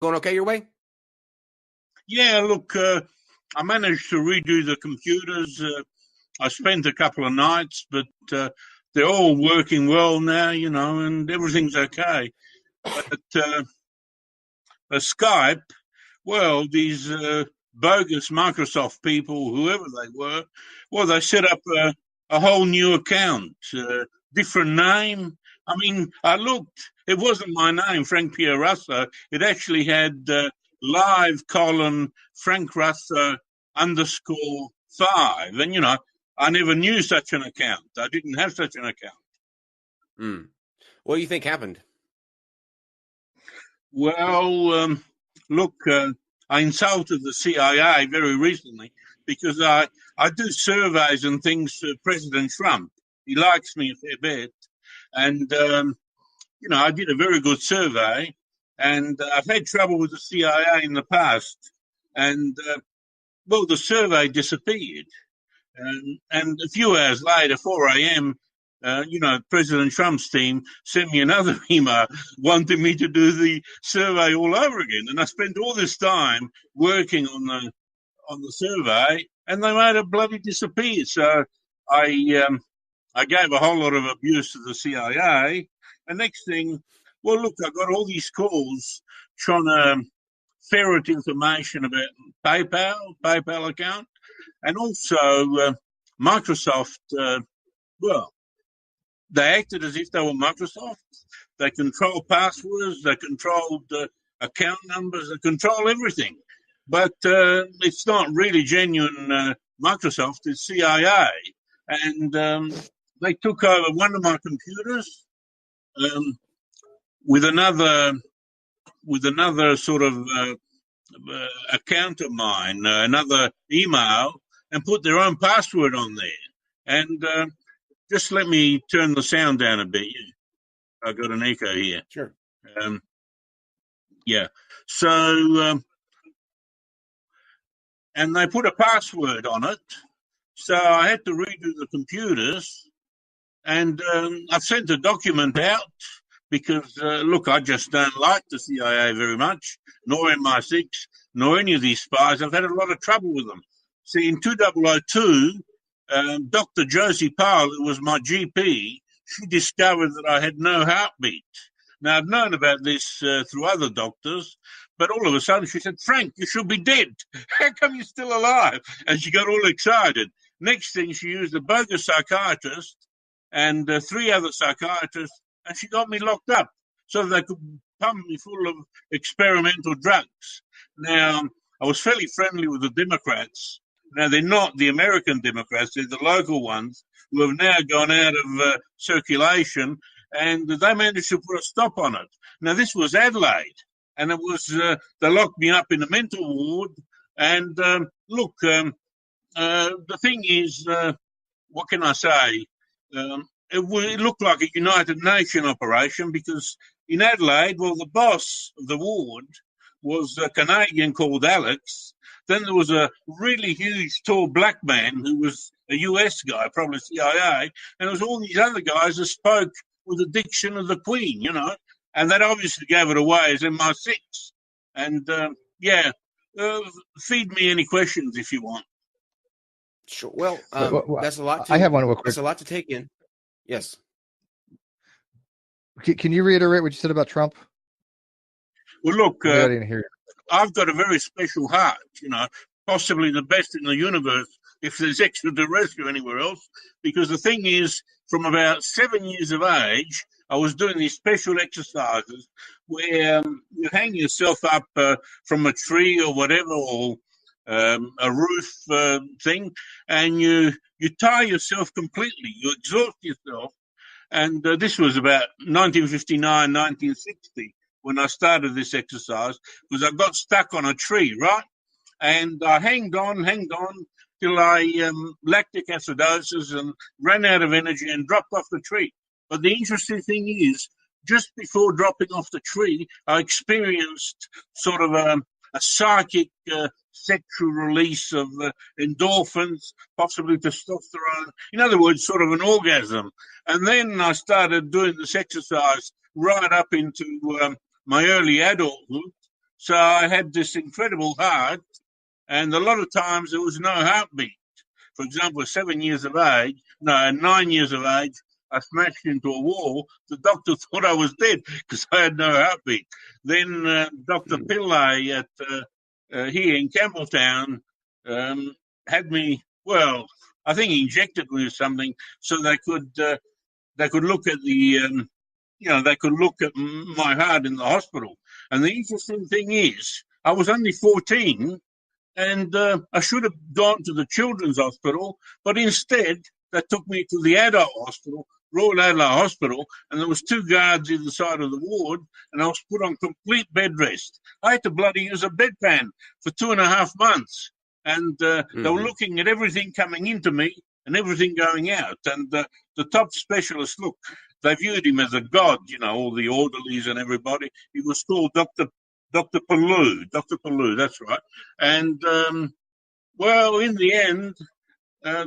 Going okay your way? Yeah, look, I managed to redo the computers. I spent a couple of nights, but they're all working well now, and everything's okay. But Skype, well, these bogus Microsoft people, whoever they were, well, they set up a whole new account, different name. I mean, I looked, it wasn't my name, Frank Pierre Russo. It actually had live colon Frank Russo _5. And, I never knew such an account. I didn't have such an account. What do you think happened? Well, look, I insulted the CIA very recently because I do surveys and things for President Trump. He likes me a fair bit. And, I did a very good survey. And I've had trouble with the CIA in the past. And, the survey disappeared. And a few hours later, 4 a.m., President Trump's team sent me another email wanting me to do the survey all over again. And I spent all this time working on the survey, and they made it bloody disappear. So I gave a whole lot of abuse to the CIA. And next thing, well, look, I got all these calls trying to ferret information about PayPal account, and also Microsoft. They acted as if they were Microsoft. They control passwords, they controlled account numbers, they control everything. But it's not really genuine Microsoft, it's CIA. And they took over one of my computers with another sort of account of mine, another email, and put their own password on there. And just let me turn the sound down a bit. I got an echo here. Sure. Yeah. So, and they put a password on it. So I had to redo the computers. And I've sent a document out because, look, I just don't like the CIA very much, nor MI6, nor any of these spies. I've had a lot of trouble with them. See, in 2002, Dr. Josie Powell, who was my GP, she discovered that I had no heartbeat. Now, I'd known about this through other doctors, but all of a sudden she said, "Frank, you should be dead. How come you're still alive?" And she got all excited. Next thing, she used a bogus psychiatrist and 3 other psychiatrists, and she got me locked up so they could pump me full of experimental drugs. Now, I was fairly friendly with the Democrats. Now, they're not the American Democrats, they're the local ones who have now gone out of circulation, and they managed to put a stop on it. Now, this was Adelaide, and it was, they locked me up in a mental ward, and look, the thing is, what can I say? It looked like a United Nations operation because in Adelaide, well, the boss of the ward was a Canadian called Alex. Then there was a really huge, tall black man who was a US guy, probably CIA, and there was all these other guys that spoke with the diction of the Queen, and that obviously gave it away as MI6. And, feed me any questions if you want. Sure. Well, that's a lot. I have one real quick. That's a lot to take in. Yes. Can you reiterate what you said about Trump? Well, look, I didn't hear you. I've got a very special heart, possibly the best in the universe if there's extraterrestrial anywhere else, because the thing is, from about 7 years of age, I was doing these special exercises where you hang yourself up from a tree or whatever, or a roof thing, and you tie yourself completely. You exhaust yourself. And this was about 1959, 1960 when I started this exercise, because I got stuck on a tree, right? And I hanged on till I lactic acidosis and ran out of energy and dropped off the tree. But the interesting thing is, just before dropping off the tree, I experienced sort of a psychic sexual release of endorphins, possibly testosterone. In other words, sort of an orgasm. And then I started doing this exercise right up into my early adulthood. So I had this incredible heart, and a lot of times there was no heartbeat. For example, at 9 years of age, I smashed into a wall. The doctor thought I was dead because I had no heartbeat. Then Dr. Pillay at here in Campbelltown had me, well, I think he injected me with something so they could look at they could look at my heart in the hospital. And the interesting thing is, I was only 14, and I should have gone to the children's hospital, but instead they took me to the adult hospital, Royal Adelaide Hospital, and there was 2 guards either side of the ward, and I was put on complete bed rest. I had to bloody use a bedpan for 2.5 months, and they were looking at everything coming into me and everything going out. And the top specialist, look, they viewed him as a god, all the orderlies and everybody. He was called Dr. Palou, that's right. And, well, in the end,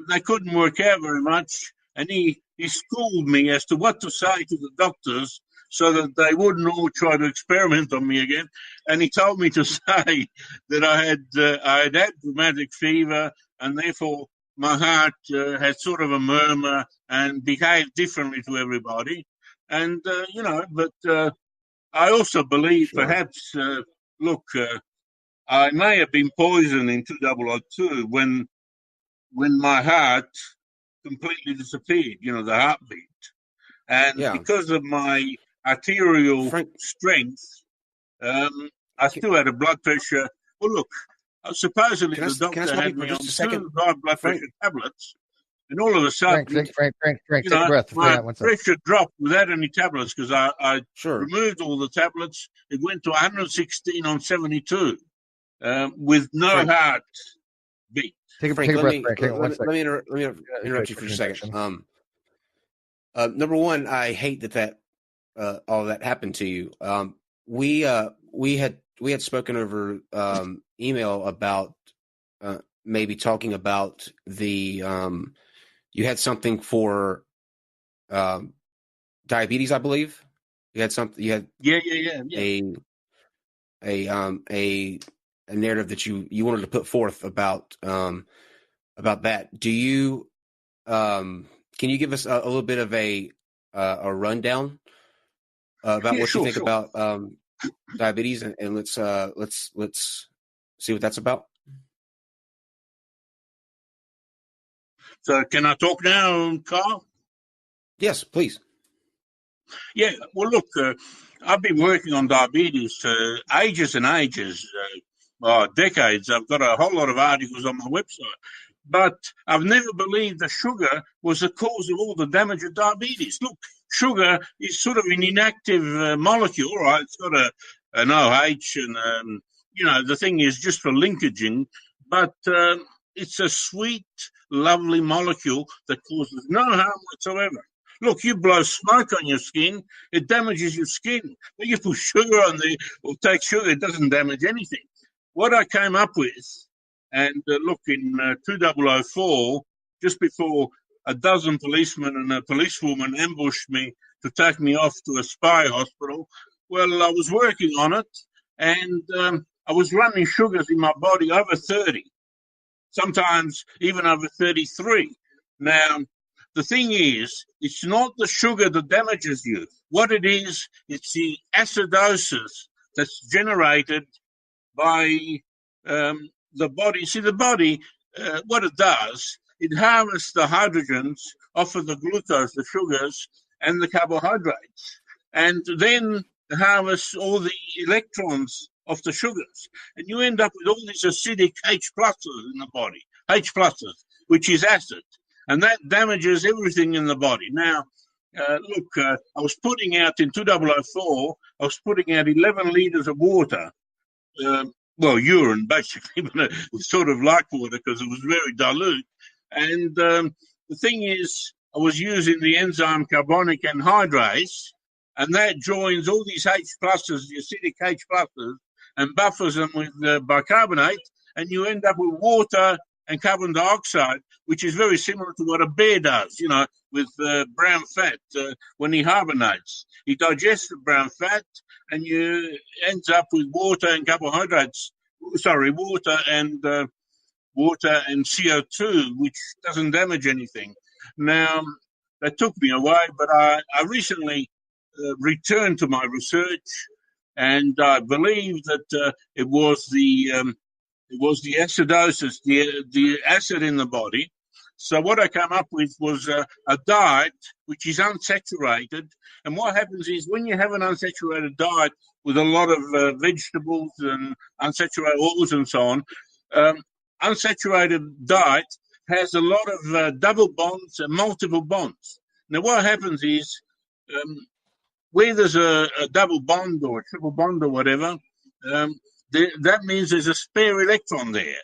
they couldn't work out very much. And he schooled me as to what to say to the doctors so that they wouldn't all try to experiment on me again. And he told me to say that I had rheumatic fever, and therefore my heart had sort of a murmur and behaved differently to everybody. And, but I also believe perhaps, I may have been poisoned in 2002 when my heart completely disappeared, the heartbeat. And because of my arterial strength, I still had a blood pressure. Well, look, supposedly the doctor had me on 2 high blood pressure tablets, and all of a sudden, Frank, take a breath. My pressure dropped without any tablets because I removed all the tablets. It went to 116 on 72 with no heart beat. Take a breath, Frank. Let me interrupt you for a second. Number one, I hate that all that happened to you. We had spoken over email about maybe talking about the you had something for diabetes, I believe. You had something. You had a narrative that you wanted to put forth about that. Do you can you give us a little bit of a rundown about what you think about diabetes, and let's see what that's about. So can I talk now, Carl? Yes, please. Yeah, well, look, I've been working on diabetes for ages and ages, decades. I've got a whole lot of articles on my website. But I've never believed that sugar was the cause of all the damage of diabetes. Look, sugar is sort of an inactive molecule, right? It's got an OH and, the thing is just for linkaging. But it's a sweet, lovely molecule that causes no harm whatsoever. Look, you blow smoke on your skin, it damages your skin. But you put sugar on there or take sugar, it doesn't damage anything. What I came up with, and look, in 2004, just before a dozen policemen and a policewoman ambushed me to take me off to a spy hospital, well, I was working on it, and I was running sugars in my body over 30, sometimes even over 33. Now, the thing is, it's not the sugar that damages you. What it is, it's the acidosis that's generated by the body. See, the body, what it does, it harvests the hydrogens off of the glucose, the sugars, and the carbohydrates, and then harvests all the electrons off the sugars. And you end up with all these acidic H pluses in the body, H pluses, which is acid. And that damages everything in the body. Now, look, I was putting out in 2004, I was putting out 11 litres of water, urine, basically, but it was sort of like water because it was very dilute. And the thing is, I was using the enzyme carbonic anhydrase, and that joins all these H pluses, the acidic H pluses, and buffers them with bicarbonate, and you end up with water and carbon dioxide, which is very similar to what a bear does. with brown fat when he hibernates. He digests the brown fat, and you ends up with water and carbohydrates. Sorry, water and CO2, which doesn't damage anything. Now, that took me away, but I recently returned to my research, and I believe that it was the acidosis, the acid in the body. So what I came up with was a diet which is unsaturated. And what happens is when you have an unsaturated diet with a lot of vegetables and unsaturated oils and so on, unsaturated diet has a lot of double bonds and multiple bonds. Now, what happens is where there's a double bond or a triple bond or whatever, that means there's a spare electron there.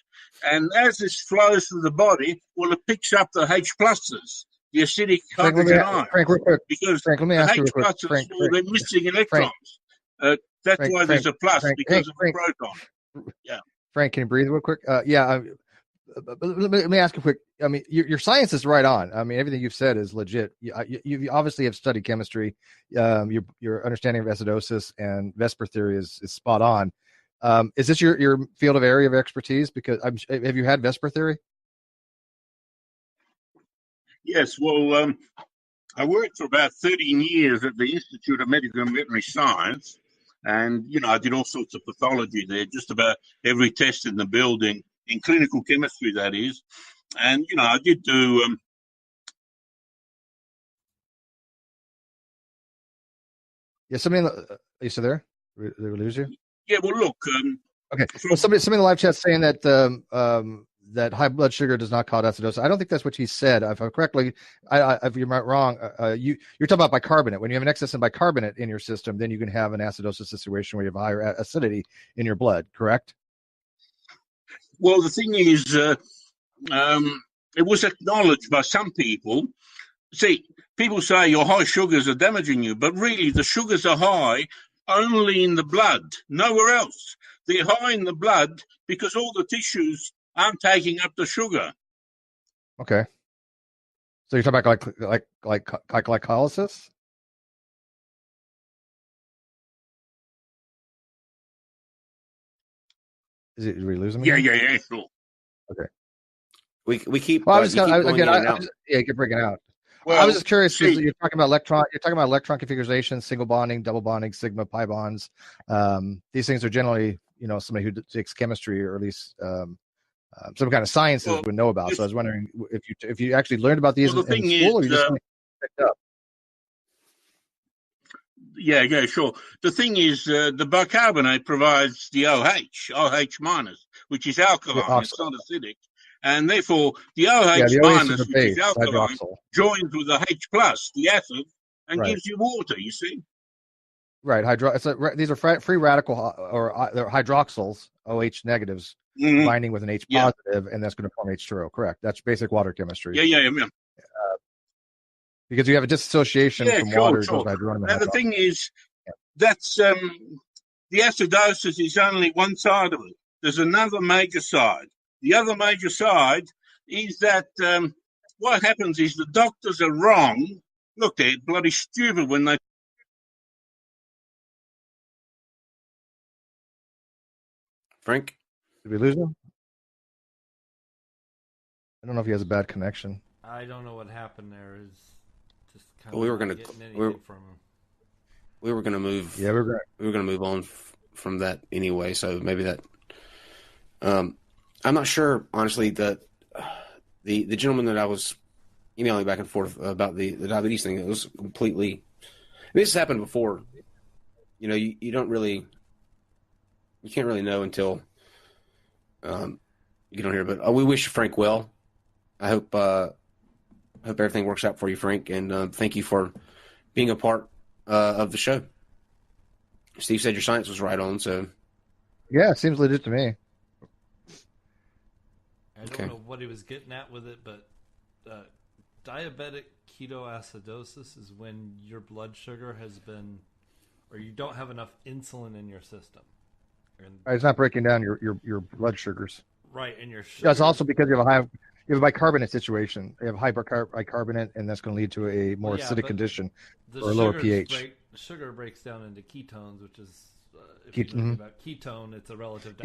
And as this flows through the body, well, it picks up the H pluses, the acidic hydrogen ions. Frank, real quick. Because Frank, let me ask the you H real quick. pluses, they're missing electrons. That's why there's a plus, because of the proton. Yeah. Frank, can you breathe real quick? Let me ask you quick. I mean, your science is right on. I mean, everything you've said is legit. You obviously have studied chemistry. Your understanding of acidosis and Vesper theory is spot on. Is this your field of area of expertise? Because have you had Vesper theory? Yes. Well, I worked for about 13 years at the Institute of Medical and Veterinary Science, and I did all sorts of pathology there, just about every test in the building, in clinical chemistry, that is. And I did do. Yeah. Somebody, are you still there? Did we lose you? Yeah, well, look. Okay. Well, somebody in the live chat saying that that high blood sugar does not cause acidosis. I don't think that's what he said. If I'm correctly, if you're wrong, you're talking about bicarbonate. When you have an excess in bicarbonate in your system, then you can have an acidosis situation where you have higher acidity in your blood. Correct? Well, the thing is, it was acknowledged by some people. See, people say your high sugars are damaging you, but really the sugars are high only in the blood, nowhere else. They're high in the blood because all the tissues aren't taking up the sugar. Okay. So you're talking about like glycolysis? Are we losing me? Yeah, sure. Okay. We keep. Well, I keep breaking out. Well, I was just curious because you're talking about electron configuration, single bonding, double bonding, sigma, pi bonds. These things are generally, somebody who takes chemistry or at least some kind of sciences would know about. So I was wondering if you actually learned about these in school, or you just picked up. Yeah, sure. The thing is, the bicarbonate provides the OH minus, which is alkaline. It's not acidic. And therefore, the OH minus, which is alkaline, joins with the H plus, the acid, and gives you water, you see? Right. These are free radical, or they're hydroxyls, OH negatives, binding with an H positive, and that's going to form H2O. Correct. That's basic water chemistry. Yeah. Because you have a dissociation from water. Sure. Now, the thing is, that's the acidosis is only one side of it. There's another major side. The other major side is that what happens is the doctors are wrong. Look, they're bloody stupid when they. Frank? Did we lose him? I don't know if he has a bad connection. I don't know what happened there. Is just kind of we were going to move. Yeah, we were going to move on from that anyway. So maybe that. I'm not sure, honestly, that the gentleman that I was emailing back and forth about the diabetes thing, it was completely. This has happened before. You don't really. You can't really know until you don't hear. But we wish Frank well. I hope everything works out for you, Frank, and thank you for being a part of the show. Steve said your science was right on, so. Yeah, it seems legit to me. I don't know what he was getting at with it, but diabetic ketoacidosis is when your blood sugar has been, or you don't have enough insulin in your system. It's not breaking down your blood sugars. Right, and your sugar. That's also because you have you have a bicarbonate situation. You have bicarbonate, and that's going to lead to a more acidic condition or a lower pH. Sugar breaks down into ketones, which is if you think about ketone, it's a relative.